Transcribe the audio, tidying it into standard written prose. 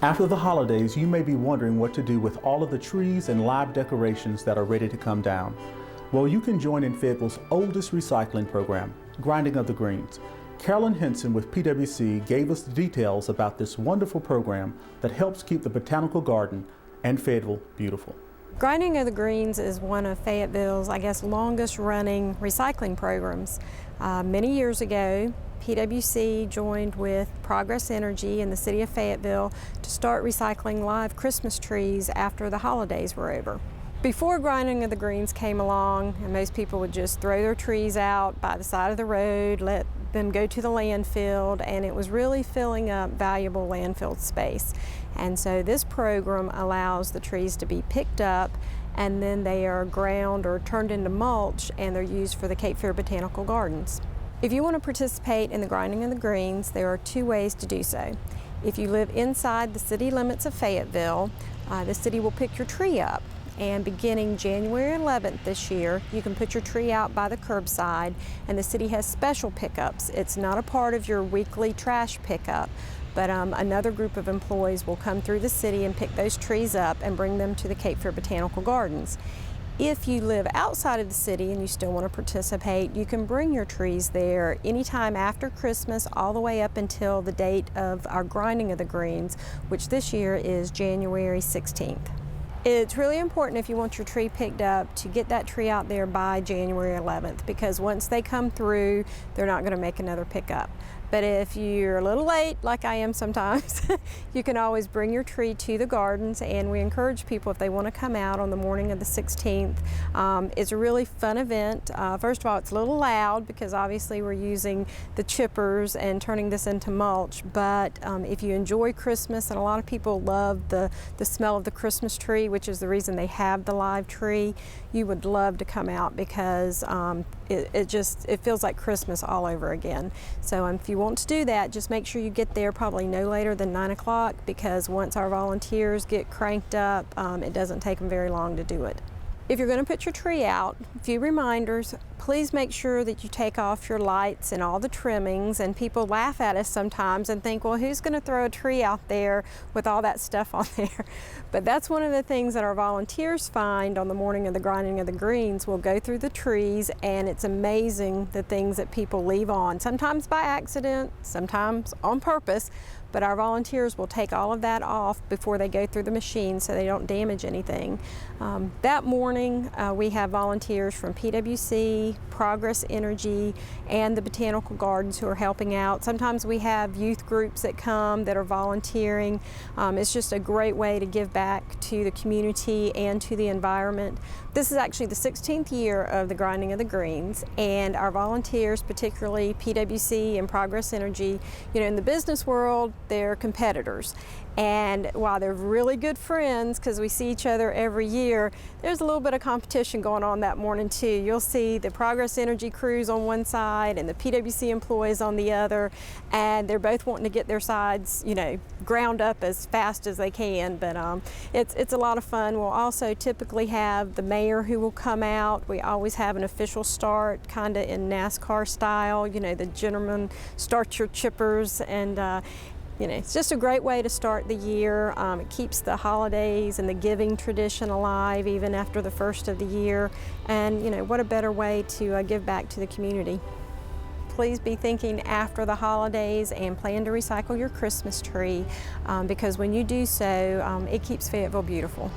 After the holidays, you may be wondering what to do with all of the trees and live decorations that are ready to come down. Well, you can join in Fayetteville's oldest recycling program, Grinding of the Greens. Carolyn Henson with PWC gave us the details about this wonderful program that helps keep the Botanical Garden and Fayetteville beautiful. Grinding of the Greens is one of Fayetteville's, longest running recycling programs. Many years ago, PWC joined with Progress Energy in the city of Fayetteville to start recycling live Christmas trees after the holidays were over. Before Grinding of the Greens came along, and most people would just throw their trees out by the side of the road, let them go to the landfill, and it was really filling up valuable landfill space. And so this program allows the trees to be picked up, and then they are ground or turned into mulch, and they're used for the Cape Fear Botanical Gardens. If you want to participate in the Grinding of the Greens, there are two ways to do so. If you live inside the city limits of Fayetteville, the city will pick your tree up. And beginning January 11th this year, you can put your tree out by the curbside, and the city has special pickups. It's not a part of your weekly trash pickup, but another group of employees will come through the city and pick those trees up and bring them to the Cape Fear Botanical Gardens. If you live outside of the city and you still want to participate, you can bring your trees there anytime after Christmas all the way up until the date of our Grinding of the Greens, which this year is January 16th. It's really important if you want your tree picked up to get that tree out there by January 11th, because once they come through, they're not going to make another pickup. But if you're a little late, like I am sometimes, you can always bring your tree to the gardens, and we encourage people if they want to come out on the morning of the 16th. It's a really fun event. First of all, it's a little loud because obviously we're using the chippers and turning this into mulch, but if you enjoy Christmas, and a lot of people love the smell of the Christmas tree, which is the reason they have the live tree, you would love to come out because it feels like Christmas all over again. So if you want to do that, just make sure you get there probably no later than 9 o'clock, because once our volunteers get cranked up, it doesn't take them very long to do it. If you're going to put your tree out, a few reminders. Please make sure that you take off your lights and all the trimmings, and people laugh at us sometimes and think, well, who's going to throw a tree out there with all that stuff on there? But that's one of the things that our volunteers find on the morning of the Grinding of the Greens. We'll go through the trees, and it's amazing the things that people leave on, sometimes by accident, sometimes on purpose. But our volunteers will take all of that off before they go through the machine so they don't damage anything. That morning, we have volunteers from PWC, Progress Energy, and the Botanical Gardens who are helping out. Sometimes we have youth groups that come that are volunteering. It's just a great way to give back to the community and to the environment. This is actually the 16th year of the Grinding of the Greens, and our volunteers, particularly PWC and Progress Energy, in the business world, they're competitors. And while they're really good friends, because we see each other every year, there's a little bit of competition going on that morning too. You'll see the Progress Energy crews on one side and the PWC employees on the other, and they're both wanting to get their sides, ground up as fast as they can. But it's a lot of fun. We'll also typically have the mayor who will come out. We always have an official start, kind of in NASCAR style. The gentlemen start your chippers, and it's just a great way to start the year. It keeps the holidays and the giving tradition alive even after the first of the year. And what a better way to give back to the community. Please be thinking after the holidays and plan to recycle your Christmas tree, because when you do so, it keeps Fayetteville beautiful.